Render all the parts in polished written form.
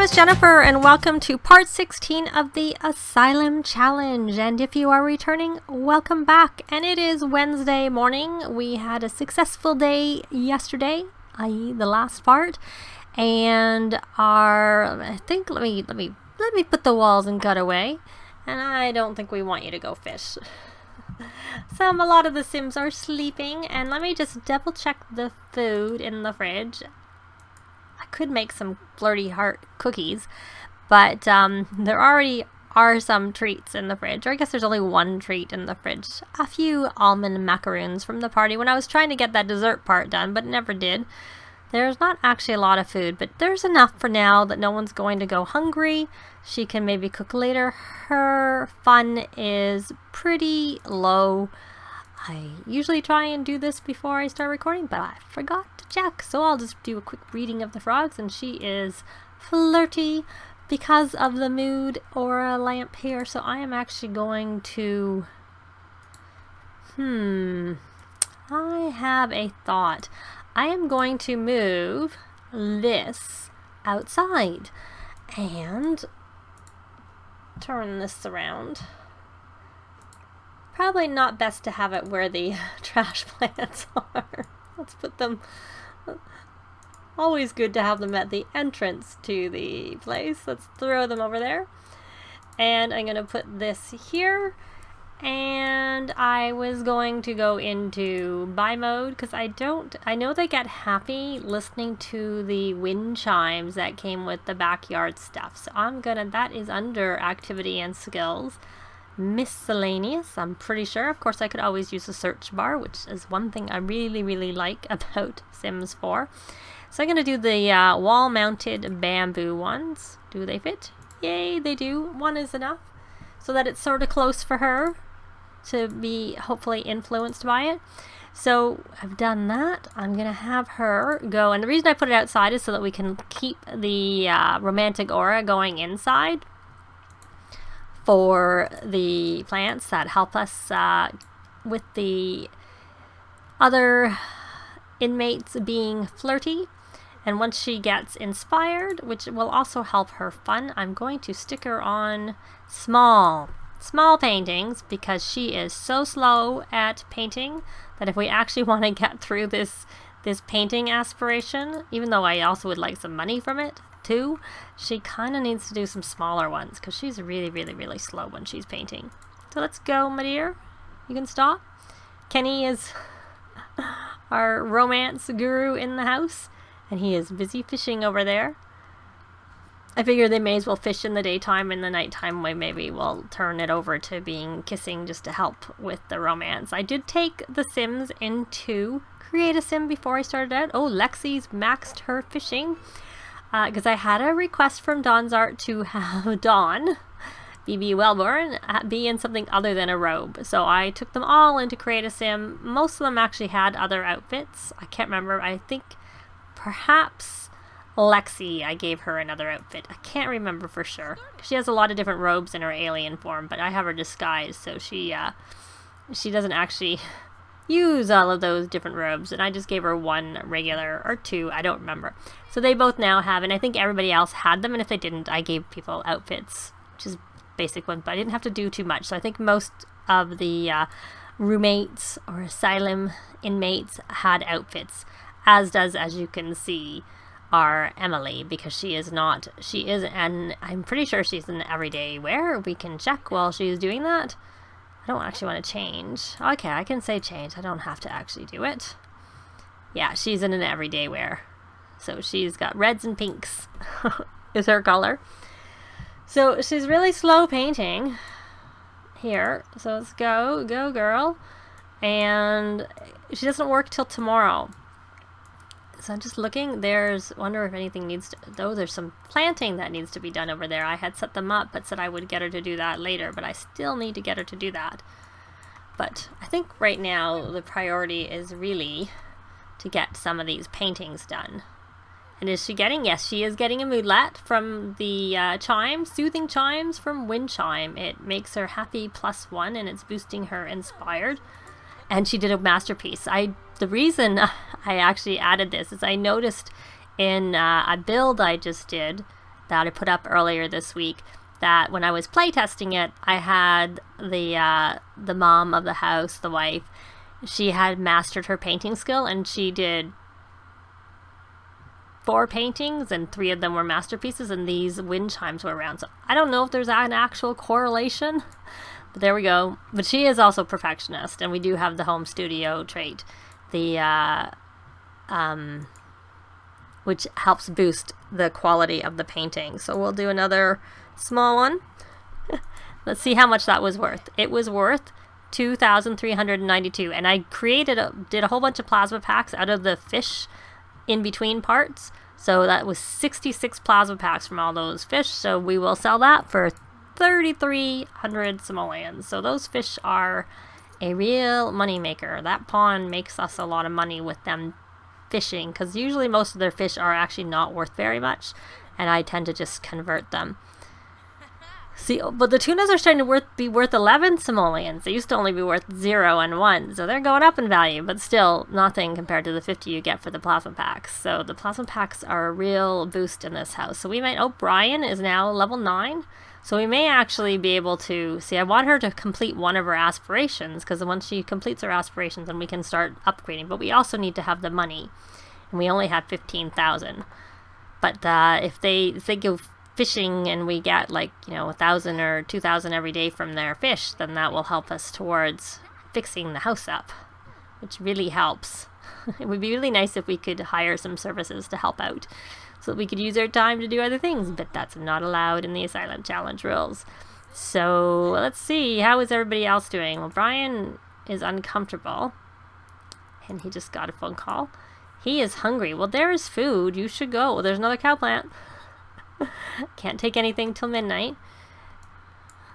name is Jennifer and welcome to part 16 of the Asylum Challenge. And if you are returning, welcome back. And it is Wednesday morning. We had a successful day yesterday, i.e. the last part. And let me put the walls and gut away. And I don't think we want you to go fish. A lot of the Sims are sleeping, and let me just double check the food in the fridge. I could make some flirty heart cookies, but there already are some treats in the fridge, or I guess there's only one treat in the fridge. A few almond macaroons from the party when I was trying to get that dessert part done, but never did. There's not actually a lot of food, but there's enough for now that no one's going to go hungry. She can maybe cook later. Her fun is pretty low. I usually try and do this before I start recording, but I forgot to check. So I'll just do a quick reading of the frogs, and she is flirty because of the mood aura lamp here. So I am actually going to... I have a thought. I am going to move this outside and turn this around. Probably not best to have it where the trash plants are. Let's put them... Always good to have them at the entrance to the place. Let's throw them over there. And I'm going to put this here. And I was going to go into buy mode because I know they get happy listening to the wind chimes that came with the backyard stuff. So that is under activity and skills. Miscellaneous, I'm pretty sure. Of course, I could always use a search bar, which is one thing I really, really like about Sims 4. So I'm going to do the wall-mounted bamboo ones. Do they fit? Yay, they do. One is enough so that it's sort of close for her to be hopefully influenced by it. So I've done that. I'm going to have her go. And the reason I put it outside is so that we can keep the romantic aura going inside for the plants that help us with the other inmates being flirty. And once she gets inspired, which will also help her fun, I'm going to stick her on small paintings because she is so slow at painting that if we actually want to get through this painting aspiration, even though I also would like some money from it too, she kind of needs to do some smaller ones because she's really, really, really slow when she's painting. So let's go, my dear. You can stop. Kenny is our romance guru in the house, and he is busy fishing over there. I figure they may as well fish in the daytime. In the nighttime, maybe we'll turn it over to being kissing just to help with the romance. I did take the Sims into Create a Sim before I started out. Oh, Lexi's maxed her fishing because I had a request from Dawn's Art to have Dawn, BB Wellborn, be in something other than a robe. So I took them all into Create a Sim. Most of them actually had other outfits. I can't remember. I think perhaps Lexi, I gave her another outfit. I can't remember for sure. She has a lot of different robes in her alien form, but I have her disguised, so she doesn't actually use all of those different robes, and I just gave her one regular, or two, I don't remember. So they both now have, and I think everybody else had them, and if they didn't, I gave people outfits, which is basic one, but I didn't have to do too much. So I think most of the roommates or asylum inmates had outfits, as does, as you can see, our Emily, because she is, and I'm pretty sure she's an everyday wear. We can check while she's doing that. I don't actually want to change. Okay, I can say change. I don't have to actually do it. Yeah, she's in an everyday wear. So she's got reds and pinks is her color. So she's really slow painting here. So let's go girl. And she doesn't work till tomorrow. So I'm just looking. Wonder if anything needs to... Though there's some planting that needs to be done over there. I had set them up, but said I would get her to do that later. But I still need to get her to do that. But I think right now the priority is really to get some of these paintings done. And is she getting? Yes, she is getting a moodlet from the chimes, soothing chimes from Wind Chime. It makes her happy +1 and it's boosting her inspired. And she did a masterpiece. The reason I actually added this is I noticed in a build I just did that I put up earlier this week, that when I was playtesting it, I had the mom of the house, the wife, she had mastered her painting skill, and she did 4 paintings, and 3 of them were masterpieces, and these wind chimes were around. So I don't know if there's an actual correlation, but there we go. But she is also perfectionist, and we do have the home studio trait, which helps boost the quality of the painting. So we'll do another small one. Let's see how much that was worth. It was worth $2,392, and I did a whole bunch of plasma packs out of the fish in between parts. So that was 66 plasma packs from all those fish. So we will sell that for 3,300 simoleons. So those fish are a real money maker. That pond makes us a lot of money with them fishing, because usually most of their fish are actually not worth very much, and I tend to just convert them. See, but the tunas are starting to be worth 11 simoleons. They used to only be worth 0 and 1, so they're going up in value, but still nothing compared to the 50 you get for the plasma packs. So the plasma packs are a real boost in this house. So we might, Brian is now level 9, so we may actually be able to, see, I want her to complete one of her aspirations, because once she completes her aspirations, then we can start upgrading, but we also need to have the money, and we only have 15,000. But if they go fishing and we get like 1,000 or 2,000 every day from their fish, then that will help us towards fixing the house up, which really helps. It would be really nice if we could hire some services to help out, so that we could use our time to do other things, but that's not allowed in the Asylum Challenge rules. So let's see, how is everybody else doing? Well, Brian is uncomfortable, and he just got a phone call. He is hungry. Well, there is food. You should go. Well, there's another cow plant. Can't take anything till midnight.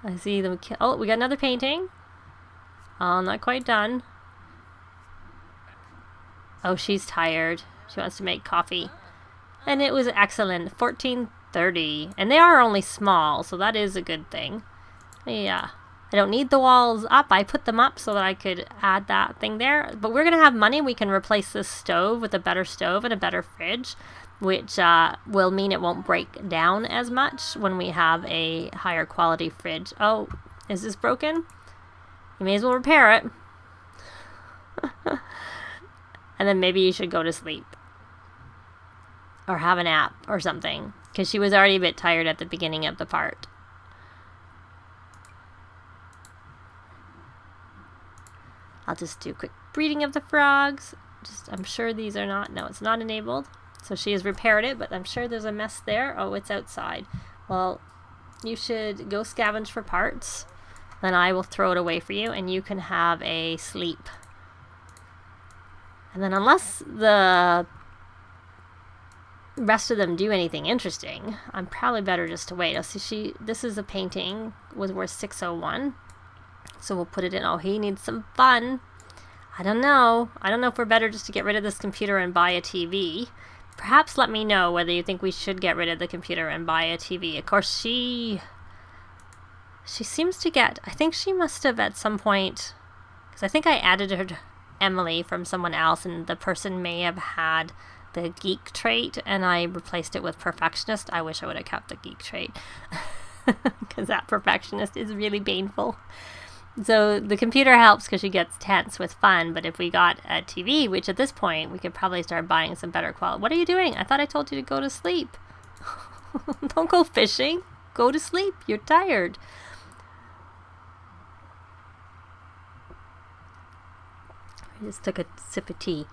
I see them. Oh, we got another painting. Oh, not quite done. Oh, she's tired. She wants to make coffee. And it was excellent. 1430. And they are only small, so that is a good thing. Yeah. I don't need the walls up. I put them up so that I could add that thing there. But we're going to have money. We can replace this stove with a better stove and a better fridge, which will mean it won't break down as much when we have a higher quality fridge. Oh, is this broken? You may as well repair it. And then maybe you should go to sleep. Or have a nap or something, because she was already a bit tired at the beginning of the part. I'll just do a quick breeding of the frogs. I'm sure these are not, no, it's not enabled. So she has repaired it, but I'm sure there's a mess there. Oh, it's outside. Well, you should go scavenge for parts. Then I will throw it away for you, and you can have a sleep. And then unless the rest of them do anything interesting, I'm probably better just to wait. Oh, see, this is a painting, was worth 601. So we'll put it in. Oh, he needs some fun. I don't know if we're better just to get rid of this computer and buy a TV. Perhaps let me know whether you think we should get rid of the computer and buy a TV. Of course, she seems to get, I think she must have at some point, because I think I added her to Emily from someone else, and the person may have had the geek trait, and I replaced it with perfectionist. I wish I would have kept the geek trait, because that perfectionist is really painful. So the computer helps because she gets tense with fun, but if we got a TV, which at this point we could probably start buying some better quality. What are you doing? I thought I told you to go to sleep. Don't go fishing. Go to sleep. You're tired. I just took a sip of tea.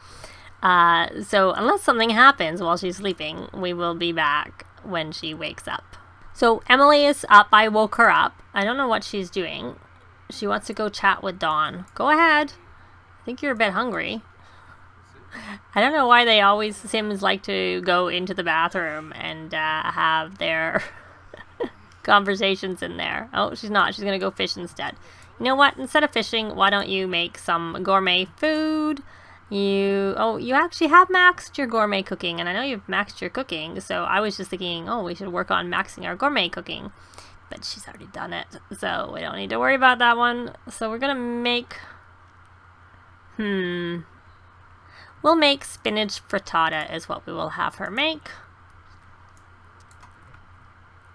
So unless something happens while she's sleeping, we will be back when she wakes up. So Emily is up. I woke her up. I don't know what she's doing. She wants to go chat with Dawn. Go ahead. I think you're a bit hungry. I don't know why they always, Sims like to go into the bathroom and have their conversations in there. Oh, she's not. She's going to go fish instead. You know what? Instead of fishing, why don't you make some gourmet food? You actually have maxed your gourmet cooking, and I know you've maxed your cooking, so I was just thinking, oh, we should work on maxing our gourmet cooking. But she's already done it, so we don't need to worry about that one. So we're gonna make, we'll make spinach frittata is what we will have her make.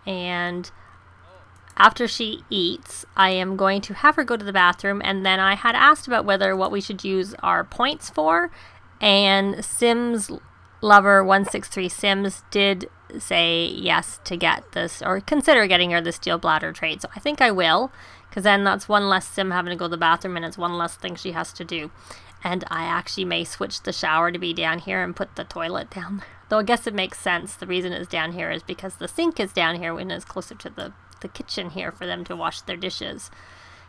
And after she eats, I am going to have her go to the bathroom, and then I had asked about what we should use our points for, and Sims Lover 163 Sims did say yes to get this, or consider getting her the steel bladder trait. So I think I will, because then that's one less Sim having to go to the bathroom, and it's one less thing she has to do. And I actually may switch the shower to be down here and put the toilet down there. Though I guess it makes sense. The reason it's down here is because the sink is down here when it's closer to the kitchen here for them to wash their dishes.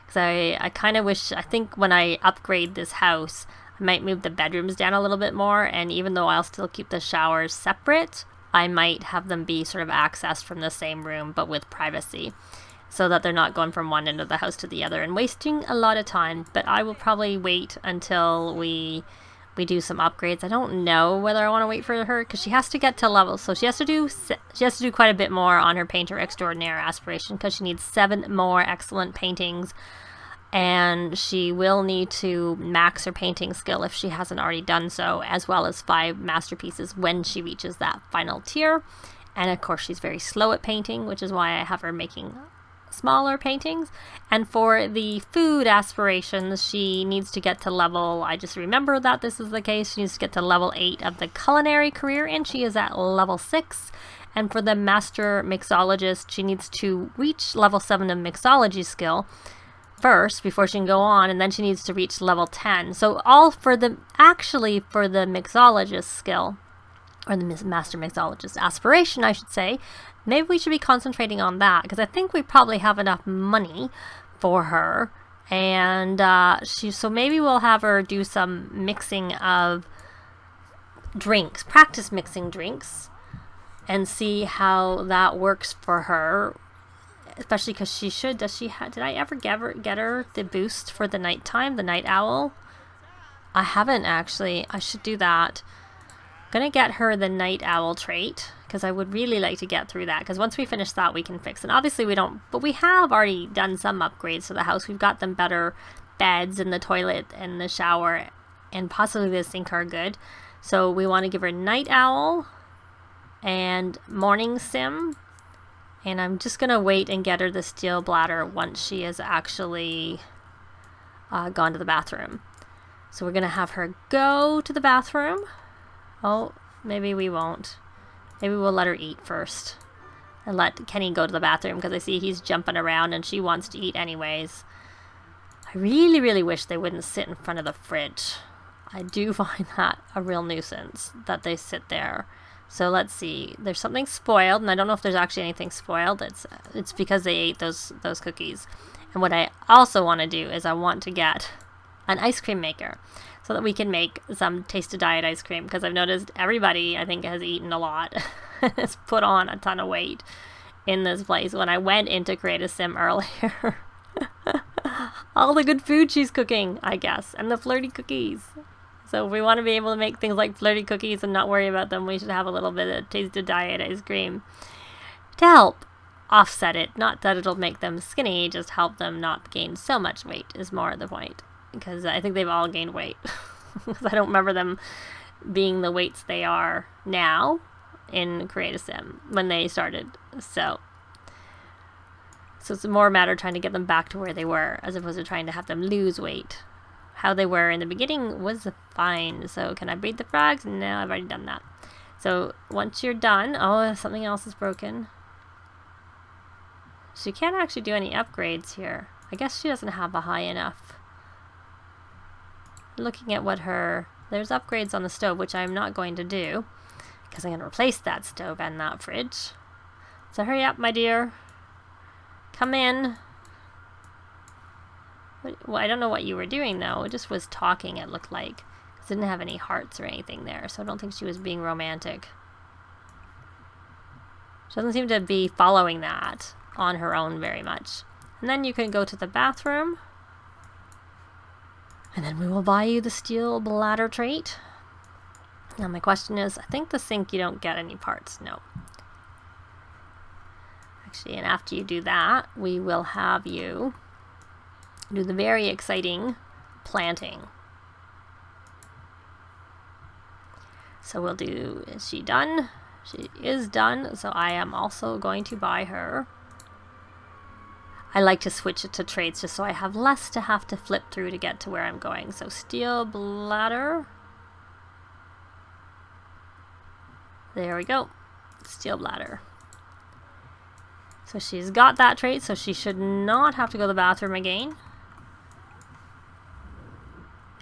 Because I kind of wish, I think when I upgrade this house, I might move the bedrooms down a little bit more, and even though I'll still keep the showers separate, I might have them be sort of accessed from the same room but with privacy, so that they're not going from one end of the house to the other and wasting a lot of time. But I will probably wait until we do some upgrades. I don't know whether I want to wait for her, because she has to get to level, so she has to do quite a bit more on her Painter Extraordinaire aspiration, because she needs 7 more excellent paintings, and she will need to max her painting skill if she hasn't already done so, as well as 5 masterpieces when she reaches that final tier. And of course she's very slow at painting, which is why I have her making smaller paintings. And for the food aspirations, she needs to get to level, I just remember that this is the case, she needs to get to level 8 of the culinary career, and she is at level 6. And for the master mixologist, she needs to reach level 7 of mixology skill first before she can go on, and then she needs to reach level 10. So all for the mixologist skill, or the master mixologist aspiration, I should say, maybe we should be concentrating on that, because I think we probably have enough money for her. And so maybe we'll have her do some mixing of drinks, practice mixing drinks, and see how that works for her. Especially because she should, did I ever get her the boost for the nighttime, the night owl? I haven't actually. I should do that. I'm gonna get her the night owl trait, because I would really like to get through that, because once we finish that we can fix it. Obviously we don't, but we have already done some upgrades to the house. We've got them better beds, and the toilet and the shower and possibly the sink are good. So we want to give her night owl and morning sim. And I'm just going to wait and get her the steel bladder once she has actually gone to the bathroom. So we're going to have her go to the bathroom. Oh, maybe we won't. Maybe we'll let her eat first. And let Kenny go to the bathroom, because I see he's jumping around and she wants to eat anyways. I really, really wish they wouldn't sit in front of the fridge. I do find that a real nuisance, that they sit there. So let's see. There's something spoiled, and I don't know if there's actually anything spoiled. It's because they ate those cookies. And what I also want to do is I want to get an ice cream maker, so that we can make some Taste of Diet ice cream, because I've noticed everybody, I think, has eaten a lot. Has put on a ton of weight in this place. When I went in to create a sim earlier, all the good food she's cooking, I guess, and the flirty cookies. So if we want to be able to make things like flirty cookies and not worry about them, we should have a little bit of Taste of Diet ice cream to help offset it. Not that it'll make them skinny, just help them not gain so much weight is more the point. Because I think they've all gained weight. I don't remember them being the weights they are now in Create a Sim when they started. So it's more a matter of trying to get them back to where they were, as opposed to trying to have them lose weight. How they were in the beginning was fine. So can I breed the frogs? No, I've already done that. So once you're done, oh, something else is broken. She can't actually do any upgrades here. I guess she doesn't have a high enough. Looking at what there's upgrades on the stove, which I'm not going to do, because I'm going to replace that stove and that fridge. So hurry up, my dear. Come in. Well, I don't know what you were doing, though. It just was talking, it looked like. It didn't have any hearts or anything there, so I don't think she was being romantic. She doesn't seem to be following that on her own very much. And then you can go to the bathroom. And then we will buy you the steel bladder trait. Now my question is, I think the sink you don't get any parts. No. Actually, and after you do that, we will have you do the very exciting planting. So we'll do, is she done? She is done, so I am also going to buy her. I like to switch it to trades just so I have less to have to flip through to get to where I'm going. So steel bladder. There we go. Steel bladder. So she's got that trait, so she should not have to go to the bathroom again.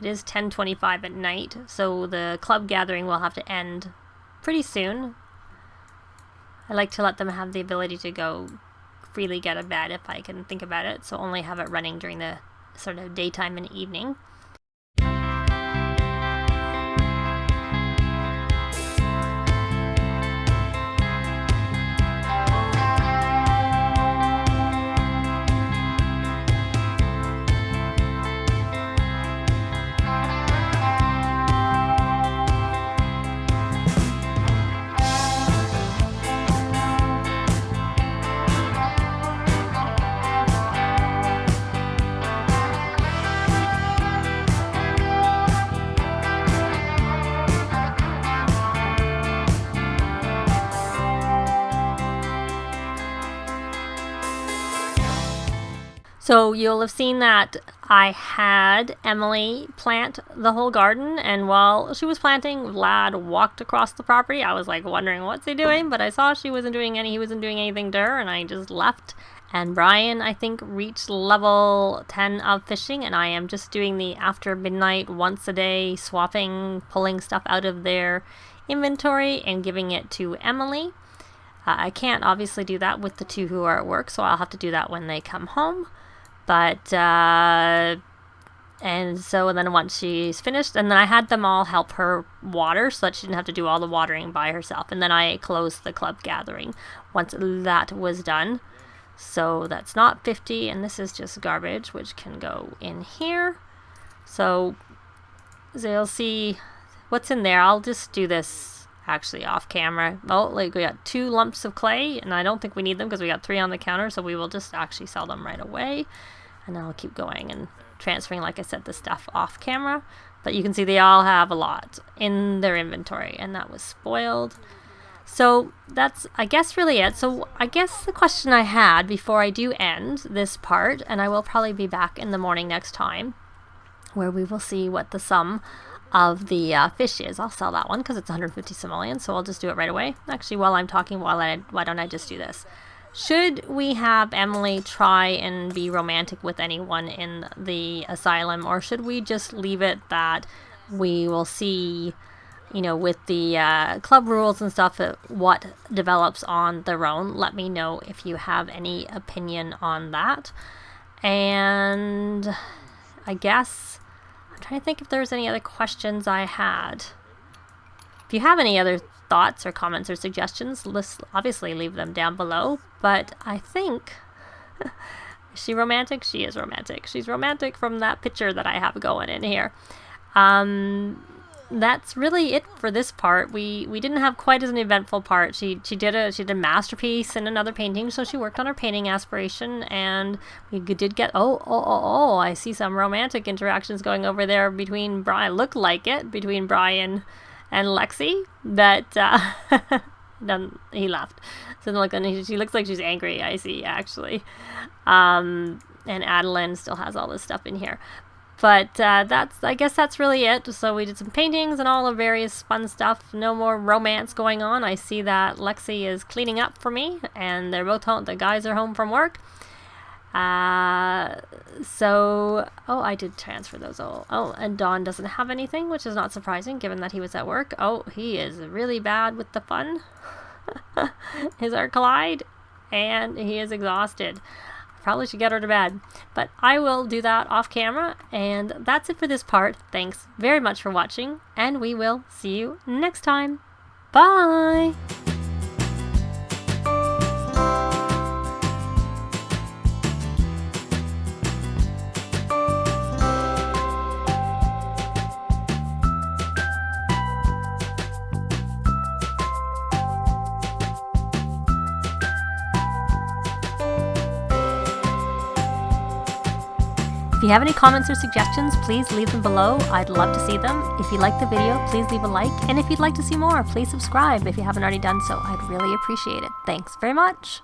It is 10:25 at night, so the club gathering will have to end pretty soon. I like to let them have the ability to go freely get a bed if I can think about it, so only have it running during the sort of daytime and evening. So you'll have seen that I had Emily plant the whole garden, and while she was planting, Vlad walked across the property. I was like wondering what's he doing, but I saw he wasn't doing anything to her, and I just left. And Brian, I think, reached level 10 of fishing, and I am just doing the after midnight once a day swapping, pulling stuff out of their inventory and giving it to Emily. I can't obviously do that with the two who are at work, so I'll have to do that when they come home. But, and so then once she's finished, and then I had them all help her water so that she didn't have to do all the watering by herself. And then I closed the club gathering once that was done. So that's not 50, and this is just garbage, which can go in here. So you'll see what's in there. I'll just do this actually off camera. Oh, like we got 2 lumps of clay, and I don't think we need them because we got 3 on the counter, so we will just actually sell them right away. And then I'll keep going and transferring, like I said, the stuff off camera. But you can see they all have a lot in their inventory, and that was spoiled. So that's, I guess, really it. So I guess the question I had before I do end this part, and I will probably be back in the morning next time, where we will see what the sum of the fish is. I'll sell that one because it's 150 simoleons, so I'll just do it right away. Actually, while I'm talking, why don't I just do this? Should we have Emily try and be romantic with anyone in the asylum, or should we just leave it that we will see, you know, with the club rules and stuff, what develops on their own? Let me know if you have any opinion on that. And I guess I'm trying to think if there's any other questions I had. If you have any other thoughts or comments or suggestions, obviously leave them down below. But I think, is she romantic? She is romantic. She's romantic from that picture that I have going in here. That's really it for this part. We didn't have quite as an eventful part. She did a masterpiece and another painting, so she worked on her painting aspiration, and we did get I see some romantic interactions going over there between Brian. Looked like it between Brian and Lexi, but then he left. So she looks like she's angry. I see, actually. And Adelynn still has all this stuff in here. But I guess that's really it. So we did some paintings and all the various fun stuff. No more romance going on. I see that Lexi is cleaning up for me, and they're both home. The guys are home from work. I did transfer those all. Oh, and Don doesn't have anything, which is not surprising given that he was at work. Oh, he is really bad with the fun. His are collide, and he is exhausted. Probably should get her to bed, but I will do that off camera. And that's it for this part. Thanks very much for watching, and we will see you next time. Bye. If you have any comments or suggestions, please leave them below. I'd love to see them. If you like the video, please leave a like. And if you'd like to see more, please subscribe if you haven't already done so. I'd really appreciate it. Thanks very much.